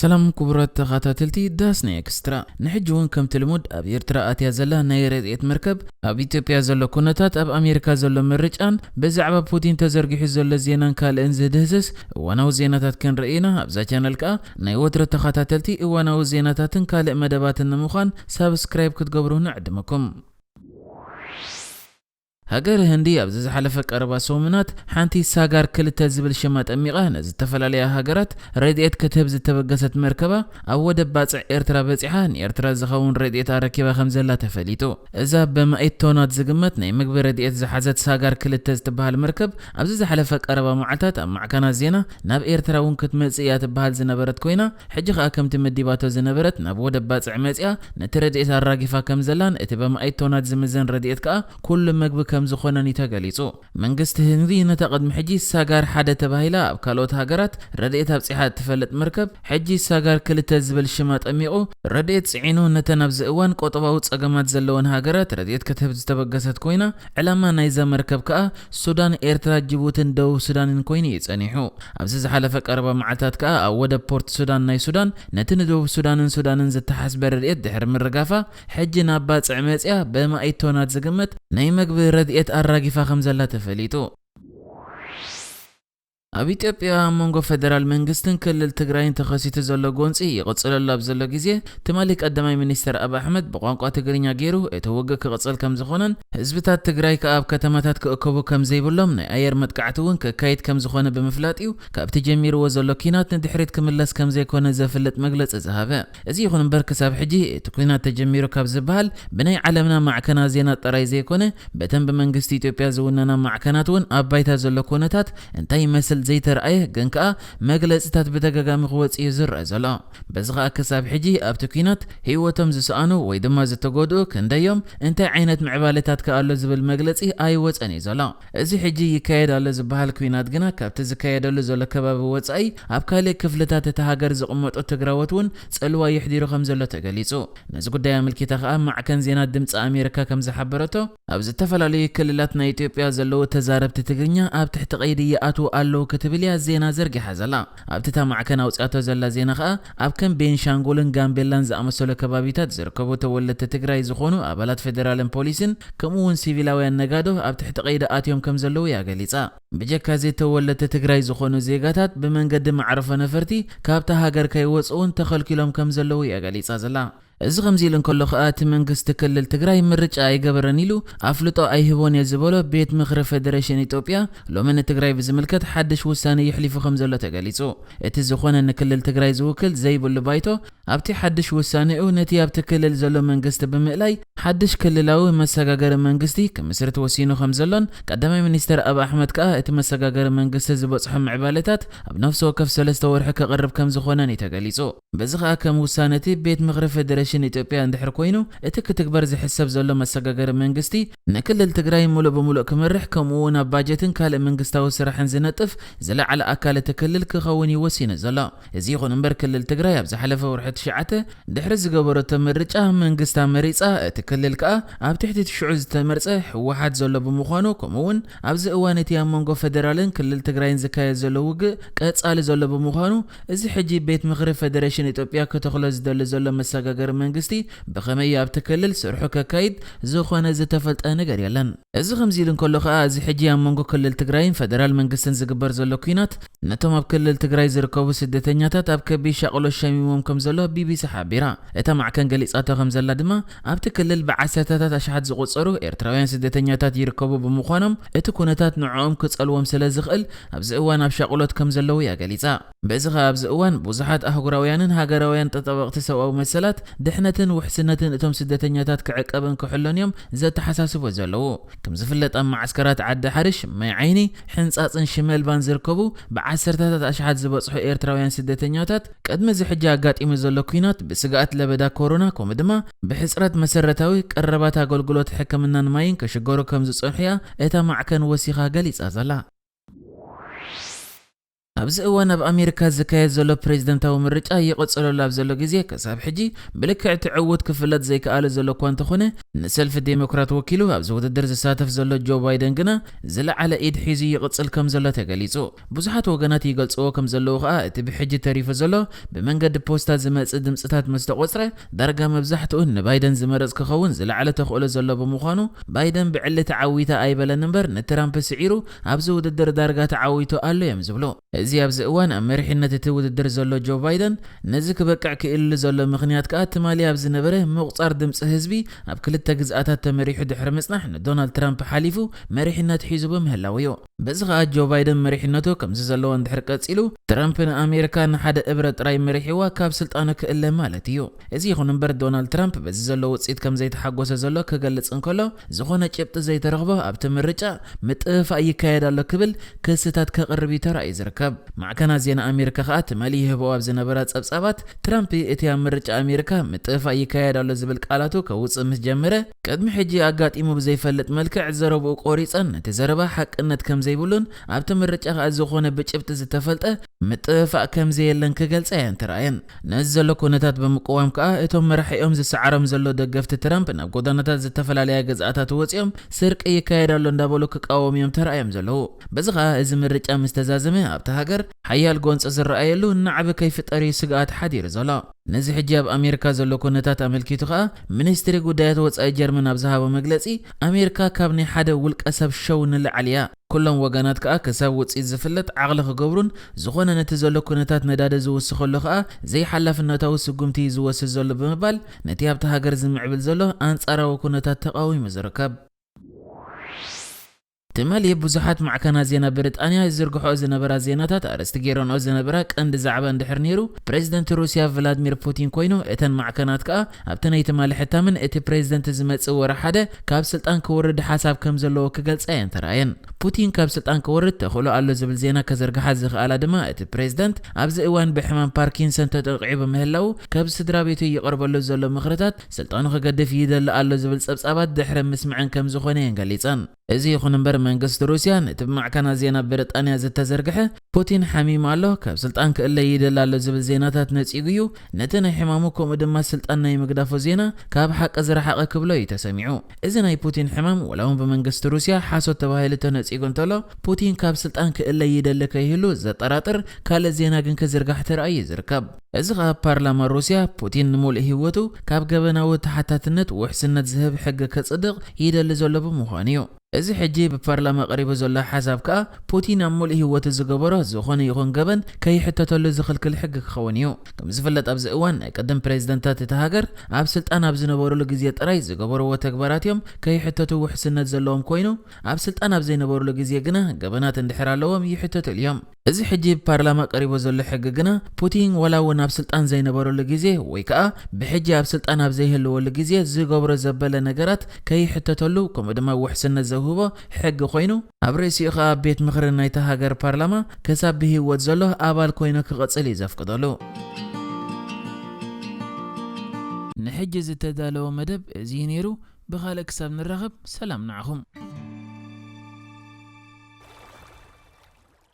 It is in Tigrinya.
سلام كبرات تخاتلتي داسني اكسترا نحجون كم تلمود اب إيرترا اتيا زلا نايريت مركب اب إثيوبيا زلو كونتات اب امريكا زلو مرجان بزعبا بوتين تزرغي زلو زينان كال انزدهسس وناو زيناتات كن رئينا ابزا چانل كا ناي وتر تخاتلتي وناو زيناتاتن كال مدباتن مخان سبسكرايب كتغبرو نعدمكم هاجر هندي أبزز حلفك أربع سومنات حانتي ساجر كل تزبل شمات أميقه نز تفلاليها هاجرات رديت كتب زت تبقست مركبة أو دبات إيرترا بزحان إيرترا زخون رديت ركبة خمزة تفليتو إذا بمئة تونات زجمت نيمك برديت زحزت ساجر كل تزتبها المركب أبزز حلفك أربع معتات مع كنا زينة ناب إيرترا ونكت مزيات بهال زنبرت كوينا حجخ أكم تمدي باتو زنبرت نابو دبات عمزيا نترديت الراجفة خمزلان إتبا مئة تونات زمزن رديت كا كل مكب كم زخونني تغليصو منغست هنري نتقدم حجي ساغار حدا تبايلا ابكالوت هاجرات رديت ابصيحات تفلط مركب حجي ساغار كلته زبل شمات اميقو رديت صعينو نتنبز اوان قطباو صقمات زلون هاجرات رديت كتب زتبغست كوينا علما نايزا مركب كا سودان ايرترا جيبوتن دو سودان كويني يصنيحو ابز حلفه قربا معتات كا او ود بورت سودان ناي سودان نتن دو سودان زتحسب رديت دحر مرغافا حجي نابا صعمصيا بما ايتونات زغمت ناي مغبر رديت أراجفا خمزة تفليتو اب إثيوبيا مونغو فدرال منغستن كلل تግራይን ተኸሲተ ዘሎ ጎንፂ ይቕጽለሉ ኣብ ዘሎ ግዜ ትማሊ ቀዳማይ ሚኒስተር አብ አሕመድ በቋንቋ ትግርኛ ገይሩ እተወገ ክቕጽል ከም ዝኾነን ህዝብታት ትግራይ ከአብ ከተማታት ክእከቡ ከም ዘይብሎም ናይ ኣየር መጥቃዕቲ እውን ከካይድ ከም ዝኾነ ብምፍላጥዩ ካብቲ ጀሚርዎ ዘሎ ኪናት ንድሕሪት ክምለስ ከም ዘይኮነ ዘፍልጥ መግለጺ ዝሃበ እዚ ይኹን እምበር ክሳብ ሕጂ እቲ ኩናት ተጀሚሩ ካብ ዝበሃል ብናይ ዓለምና ማዕከና ዜና ጥራይ ዘይኮነ በተን ብመንግስቲ ኢትዮጵያ ዝውነና ማዕከናት እውን ኣብ ባይታ ዘሎ ኩነታት እንታይ ይመስል زيتر ايه جنكا مغلصታት بتغاغام خوص يزرع زلا بزغا كساب حجي ابتكينات هيوتم زسانو ወይ ድማ ዝተጎድኡ ክንደዮም እንታይ ዓይነት ምዕባለታት ከአሎ ዝብል መግለጺ ኣይወጸኒ ዘላ እዚ ሕጂ ይካየዳለ ዝበሃል ኩናት ግና ካብቲ ዝካየደሉ ዘሎ ከባቢ ወጻኢ ኣብ ካልእ ክፍልታት ተሃገር ዝቕመጡ ትግራወትን ጸልዋ ይሕዲሩ ከም ዘሎ ተገሊጹ ነዚ ጉዳይ አመልኪታ ከዓ ማዕከን ዜና ድምጽ አሜሪካ ከም ዝሓበረቶ ኣብ ዝተፈላለዩ ክልላት ናይ ኢትዮጵያ ዘለው ተዛረብቲ ትግርኛ ኣብ ትሕቲ ቀይዲ ይኣቱ ኣለው كتبليا زينا زرقي حزلا ابتتا معكن اوصاتو زلا زينا خا اب كم بينشانغولن غامبيلان زامسلو كبابيتات زركبو تولت تግራይ ዝኾኑ አባላት ፌደራልን ፖሊስን ከምኡውን ሲቪላውያን ነጋዶ ኣብ ትሕቲ ቀይዲ ኣትዮም ከም ዘለው ያገሊጻ በጀካዜ ተወለተ ትግራይ ዝኾኑ ዜጋታት በመንገድ ማዕረፈ ነፈርቲ ካብታ ሃገር ከይወጽኡን ተኸልኪሎም ከም ዘለው ያገሊጻ ዘላ እዚ ከምዚልን ከሎ ኸኣት መንግስት ክልል ትግራይ ምርጫ አይገበረን ኢሉ አፍልጦ አይህቦን የዝበሎ ቤት ምክር ፌደሬሽን ኢትዮጵያ ሎመን ትግራይ ብዝምልከት ሓድሽ ውሳኔ ይሕሊፉ ከም ዘሎ ተገሊጹ እቲ ዝኾነ ንክልል ትግራይ ዝውክል ዘይብሉ ባይቶ ኣብቲ ሓድሽ ውሳኔኡ ነቲ ኣብቲ ክልል ዘሎ መንግስት ብምእላይ ሓድሽ ክልላዊ መሰጋገር መንግስቲ ከምስርት ወሲኑ ከም ዘሎን ቀዳማይ ሚኒስተር አብ አሕመድ ከኣ እቲ መሰጋገር መንግስቲ ዝበጽሑ ምዕባለታት ኣብ ነፍሲ ወከፍ 3 ወርሒ ከቅርብ ከም ዝኾነን ተገሊጹ በዚ ከዓ ከም ውሳነቲ ቤት ምክር ፌደሬሽን ኢትዮጵያ እንድሕር ኮይኑ እቲ ክትግበር ዝሕሰብ ዘሎ መሰጋገር መንግስቲ ንክልል ትግራይ ሙሉ በሙሉ ክመርሕ ከምኡውን ኣብ ባጀትን ካልእ መንግስታዊ ስራሕን ዝነጥፍ ዝለዓለ ኣካል እቲ ክልል ክኸውን ይወሲኑ ዘሎ እዚ ይኹን እምበር ክልል ትግራይ ኣብ ዝሓለፈ ወርሒ ትሽዓተ ድሕሪ ዝገበረቶ ምርጫ መንግስታ መሪጻ እቲ ክልል ከዓ ኣብ ትሕቲ ትሽዑ ዝተመርጸ ህወሓት ዘሎ ብምዃኑ ከምኡውን ኣብዚ እዋን እቲ ኣብ መንጎ ፌደራልን ክልል ትግራይን ዝካየድ ዘሎ ውግእ ቀጻሊ ዘሎ ብምዃኑ እዚ ሕጂ ቤት ምክሪ ፌደሬሽን ኢትዮጵያ ከተኽሎ ዝደሊ ዘሎ መሰጋገር መንግስቲ በኸመይ ኣብ ትክልል ስርሑ ከካይድ ዝኾነ ዝተፈልጠ ነገር የለን እዚ ከምዚ ኢልን ከሎ ከዓ እዚ ሕጂ ኣብ መንጎ ክልል ትግራይን ፌደራል መንግስትን ዝግበር ዘሎ ኩናት ነቶም ኣብ ክልል ትግራይ ዝርከቡ ስደተኛታት ኣብ ከቢድ ሻቅሎ ሸሚሞም ከም ዘሎ ቢቢሲ ሓቢራ እታ ማዕከን ገሊጻቶ ከም ዘላ ድማ ኣብቲ ክልል ብዓሰርተታት ኣሽሓት ዝቁጸሩ ኤርትራውያን ስደተኛታት ይርከቡ ብምዃኖም እቲ ኩነታት ንዕኦም ክጸልዎም ስለ ዝኽእል ኣብዚ እዋን ኣብ ሻቅሎት ከም ዘለው ያገሊጻ በዚ ከዓ ኣብዚ እዋን ብዙሓት ኣህጉራውያንን ሃገራውያን ተጠበቕቲ ሰብኣዊ መሰላት ድሕነትን ውሕስነትን እቶም ስደተኛታት ክዕቀብን ክሕሎን እዮም ዘተሓሳስቦ ዘለው ከም ዝፍለጥ ኣብ ማዕስከራት ዓዲ ሓርሽ ማይ ዓይኒ ሕንጻጽን ሽመልባን ዝርከቡ ብዓሰርተታት ኣሽሓት ዝበጽሑ ኤርትራውያን ስደተኛታት ቅድሚ እዚ ሕጂ ኣጋጢሙ ዘሎ ኩናት ብስጋኣት ለበዳ ኮሮና ከምኡ ድማ ብሕጽረት መሰረታዊ ቀረባት ኣገልግሎት ሕክምናን ማይን ከሽገሩ ከም ዝጸንሕያ እታ ማዕከን ወሲኻ ገሊጻ ዘላ ኣብዚ እዋን ኣብ ኣሜሪካ ዝካየድ ዘሎ ፕሬዝደንታዊ ምርጫ ይቕጽለሉ ኣብ ዘሎ ግዜ ክሳብ ሕጂ ብልክዕ ትዕውት ክፍለጥ ዘይከኣለ ዘሎ እኳ እንተኾነ ንሰልፊ ዴሞክራት ወኪሉ ኣብዚ ውድድር ዝሳተፍ ዘሎ ጆ ባይደን ግና ዝለዓለ ኢድ ሒዙ ይቕጽል ከም ዘሎ ተገሊጹ። ብዙሓት ወገናት ይገልጽዎ ከም ዘለዉ ከዓ እቲ ብሕጂ ተሪፉ ዘሎ ብመንገዲ ፖስታ ዝመጽእ ድምጽታት ምስ ተቖጽረ ዳርጋ መብዛሕትኡ ንባይደን ዝመረጽ ክኸውን ዝለዓለ ተኽእሎ ዘሎ ብምዃኑ ባይደን ብዕሊ ተዓዊታ ኣይበለን እምበር ንትራምፕ ስዒሩ ኣብዚ ውድድር ዳርጋ ተዓዊቱ ኣሎ እዮም ዝብሉ። እዚ ኣብዚ እዋን ኣብ መሪሕነት እቲ ውድድር ዘሎ ጆ ባይደን ነዚ ክበቅዕ ክኢሉ ዘሎ ምኽንያት ከዓ ትማሊ ኣብ ዝነበረ ምቁፃር ድምፂ ህዝቢ ኣብ ክልተ ግዝኣታት ተመሪሑ ድሕሪ ምጽናሕ ንዶናልድ ትራምፕ ሓሊፉ መሪሕነት ሒዙ በምህላው እዩ። በዚ ከዓ ጆ ባይደን መሪሕነቱ ከምዚ ዘለዎ እንድሕር ቀፂሉ ትራምፕ ንኣሜሪካ ንሓደ እብረ ጥራይ መሪሕዋ ካብ ስልጣኑ ክእለ ማለት እዩ። እዚ ይኹን እምበር ዶናልድ ትራምፕ በዚ ዘሎ ውፅኢት ከም ዘይተሓጎሰ ዘሎ ክገልጽ እንከሎ ዝኾነ ጭብጢ ዘይተረኽቦ ኣብቲ ምርጫ ምጥፋእ ይካየድ ኣሎ ክብል ክስታት ከቕርብ ተራእዩ ዝርከብ። ማዕከናት ዜና ኣሜሪካ ከዓ ትማሊ ይህቦ ኣብ ዝነበራ ጸብጻባት ትራምፕ እቲ ኣብ ምርጫ ኣሜሪካ ምጥፋእ ይካየድ ኣሎ ዝብል ቃላቱ ከውፅእ ምስ ጀመረ ቅድሚ ሕጂ ኣጋጢሙ ብዘይፈልጥ መልክዕ ዘረብኡ ቆሪፀን ነቲ ዘረባ ሓቅነት ከም ዘይብሉን ኣብቲ ምርጫ ከዓ ዝኾነ ብጭብጢ ዝተፈልጠ ምጥፋእ ከም ዘየለን ክገልጻ እየን ተራእየን። ነዚ ዘሎ ኩነታት ብምቅዋም ከዓ እቶም መራሒኦም ዝሰዓሮም ዘሎ ደገፍቲ ትራምፕ ናብ ጎደናታት ዝተፈላለያ ገዝኣታት ወፂኦም ስርቂ ይካየድ ኣሎ እንዳበሉ ክቃወሙ እዮም ተራእዮም ዘለዉ። በዚ ከዓ እዚ ምርጫ ምስ ተዛዘመ ኣብቲ ሃገር ሓያል ጎንፂ ዝረኣየሉ ንዓብ ከይፍጠር ስግኣት ሓዲሩ ዘሎ። ነዚ ሕጂ ኣብ ኣሜሪካ ዘሎ ኩነታት ኣመልኪቱ ከዓ ሚኒስትሪ ጉዳያት ወፃኢ ጀርመን ኣብ ዝሃቦ መግለጺ ኣሜሪካ ካብ ናይ ሓደ ውልቀ ሰብ ሸው ንላዕል እያ። ኩሎም ወገናት ከዓ ክሳብ ውፅኢት ዝፍለጥ ዓቕሊ ክገብሩን ዝኾነ ነቲ ዘሎ ኩነታት ነዳደ ዝውስኸሉ ከዓ ዘይሓላፍነታዊ ስጉምቲ ዝወስድ ዘሎ ብምባል ነቲ ኣብቲ ሃገር ዝምዕብል ዘሎ ኣንጻራዊ ኩነታት ተቃዊሙ ዝርከብ። ትማሊ ብዙሓት ማዕከናት ዜና ብሪጣንያ ዝዝርግሖ ዝነበራ ዜናታት ኣርእስቲ ገይረንኦ ዝነበራ ቀንዲ ዛዕባ እንድሕር ነይሩ ፕሬዝደንት ሩስያ ቭላድሚር ፑቲን ኮይኑ እተን ማዕከናት ከዓ ኣብቲ ናይ ትማሊ ሕታምን እቲ ፕሬዝደንት ዝመጽእ ወርሒ ሓደ ካብ ስልጣን ክወርድ ሓሳብ ከም ዘለዎ ክገልጻ እየን ተራእየን። ፑቲን ካብ ስልጣን ክወርድ ተኽእሎ ኣሎ ዝብል ዜና ከዘርግሓ ዝኽኣላ ድማ እቲ ፕሬዝደንት ኣብዚ እዋን ብሕማም ፓርኪንሰን ተጠቂዑ በምህላው ካብ ስድራ ቤቱ ይቐርበሉ ዘሎ ምኽርታት ስልጣኑ ክገድፍ ይደሊ ኣሎ ዝብል ጸብጻባት ድሕሪ ምስምዐን ከም ዝኾነ እየን ገሊጸን። እዚ ይኹን እምበር መንግስቲ ሩስያ ነቲ ማዕከናት ዜና ብሪጣንያ ዝተዘርግሐ ፑቲን ሓሚሙ ኣሎ ካብ ስልጣን ክእለ ይደሊ ኣሎ ዝብል ዜናታት ነፂጉ እዩ ነቲ ናይ ሕማሙ ከምኡ ድማ ስልጣን ናይ ምግዳፉ ዜና ካብ ሓቂ ዝረሓቐ ክብሎ እዩ ተሰሚዑ። እዚ ናይ ፑቲን ሕማም ወላውን ብመንግስቲ ሩስያ ሓሶት ተባሂሉ ተነፂጉ እንተሎ ፑቲን ካብ ስልጣን ክእለ ይደሊ ከይህሉ ዘጠራጥር ካልእ ዜና ግን ክዝርጋሕ ተራእዩ ዝርከብ። እዚ ከዓ ፓርላማ ሩስያ ፑቲን ንሙሉእ ህይወቱ ካብ ገበናዊ ተሓታትነት ውሕስነት ዝህብ ሕጊ ከጽድቕ ይደሊ ዘሎ ብምዃኑ እዩ። እዚ ሕጂ ብፓርላማ ቀሪቡ ዘሎ ሓሳብ ከዓ ፑቲን ኣብ ሙሉእ ህይወቱ ዝገበሮ ዝኾነ ይኹን ገበን ከይሕተተሉ ዝኽልክል ሕጊ ክኸውን እዩ። ከም ዝፍለጥ ኣብዚ እዋን ናይ ቀደም ፕሬዝደንታት እቲ ሃገር ኣብ ስልጣን ኣብ ዝነበሩሉ ግዜ ጥራይ ዝገበርዎ ተግባራት እዮም ከይሕተቱ ውሕስነት ዘለዎም ኮይኑ ኣብ ስልጣን ኣብ ዘይነበሩሉ ግዜ ግና ገበናት እንድሕር ኣለዎም ይሕተትሉ እዮም። እዚ ሕጂ ብፓርላማ ቀሪቡ ዘሎ ሕጊ ግና ፑቲን ወላ እውን ኣብ ስልጣን ዘይነበሩሉ ግዜ ወይ ከዓ ብሕጂ ኣብ ስልጣን ኣብ ዘይህልወሉ ግዜ ዝገብሮ ዘበለ ነገራት ከይሕተተሉ ከምኡ ድማ ውሕስነት ዘውህቦ ሕጊ ኮይኑ ኣብ ርእሲኡ ከዓ ቤት ምኽሪ ናይቲ ሃገር ፓርላማ ክሳብ ብሂወት ዘሎ ኣባል ኮይኑ ክቐጽል እዩ ዘፍቅደሉ። ንሕጂ ዝተዳለወ መደብ እዚ ነይሩ። ብኻልእ ክሳብ ንራኸብ ሰላም ንዓኹም።